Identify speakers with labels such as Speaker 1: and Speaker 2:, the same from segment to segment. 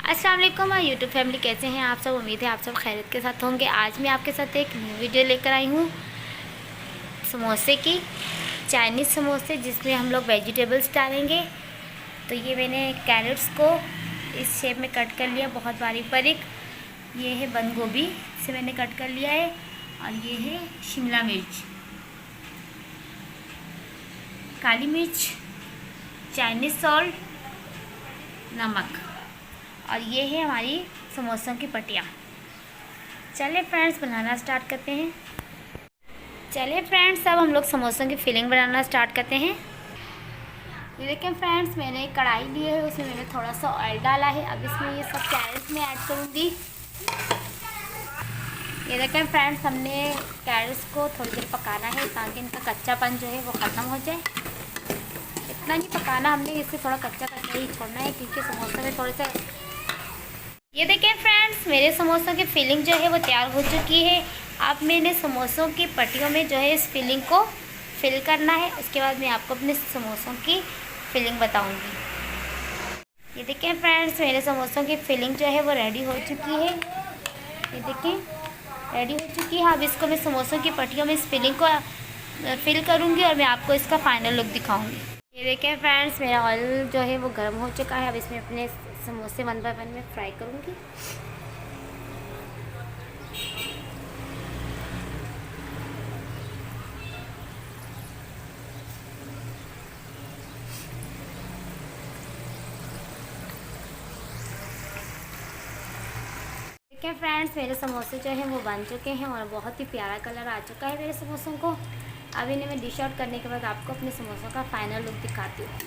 Speaker 1: अस्सलाम वालेकुम YouTube family, कैसे हैं आप सब। उम्मीद है आप सब खैरियत के साथ होंगे। आज मैं आपके साथ एक न्यू वीडियो लेकर आई हूँ समोसे की, चाइनीज़ समोसे, जिसमें हम लोग वेजिटेबल्स डालेंगे। तो ये मैंने कैरेट्स को इस शेप में कट कर लिया, बहुत बारीक बारीक। ये है बंद गोभी, इसे मैंने कट कर लिया है। और ये है शिमला मिर्च, काली मिर्च, चाइनीज़ सॉल्ट, नमक, और ये है हमारी समोसों की पट्टियाँ। चलिए फ्रेंड्स, बनाना स्टार्ट करते हैं। चलिए फ्रेंड्स, अब हम लोग समोसों की फिलिंग बनाना स्टार्ट करते हैं। ये देखें फ्रेंड्स, मैंने एक कढ़ाई ली है, उसमें मैंने थोड़ा सा ऑयल डाला है। अब इसमें ये सब कैरेट्स में ऐड करूँगी। ये देखें फ्रेंड्स, हमने कैरेट्स को थोड़ी देर पकाना है ताकि इनका कच्चापन जो है वो ख़त्म हो जाए। इतना नहीं पकाना हमने, इसे थोड़ा कच्चा कच्चा ही छोड़ना है, क्योंकि समोसे में थोड़ा सा। ये देखें फ्रेंड्स, मेरे समोसों की फिलिंग जो है वो तैयार हो चुकी है। अब मैंने समोसों की पट्टियों में जो है इस फिलिंग को फिल करना है। उसके बाद मैं आपको अपने समोसों की फिलिंग बताऊंगी। ये देखें फ्रेंड्स, मेरे समोसों की फिलिंग जो है वो रेडी हो चुकी है। ये देखें, रेडी हो चुकी है। अब इसको मैं समोसों की पट्टियों में इस फिलिंग को फिल करूँगी और मैं आपको इसका फाइनल लुक दिखाऊँगी। ये देखें फ्रेंड्स, मेरा ऑयल जो है वो गर्म हो चुका है। अब इसमें अपने समोसे 1 बाय 1 में फ्राई करूँगी। देखिए फ्रेंड्स, मेरे समोसे जो हैं वो बन चुके हैं और बहुत ही प्यारा कलर आ चुका है मेरे समोसों को। अब इन्हें मैं डिश आउट करने के बाद आपको अपने समोसों का फाइनल लुक दिखाती हूँ।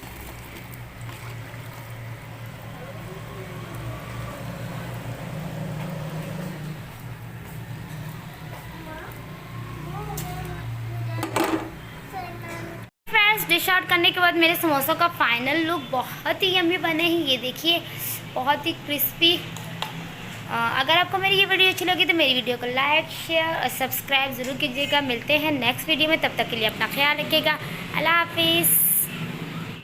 Speaker 1: फ्रेंड्स, डिश आउट करने के बाद मेरे समोसों का फाइनल लुक बहुत ही यम्मी बने हैं। ये देखिए, बहुत ही क्रिस्पी। अगर आपको मेरी ये वीडियो अच्छी लगी तो मेरी वीडियो को लाइक, शेयर और सब्सक्राइब ज़रूर कीजिएगा। मिलते हैं नेक्स्ट वीडियो में, तब तक के लिए अपना ख्याल रखिएगा। अल्लाह हाफिज़।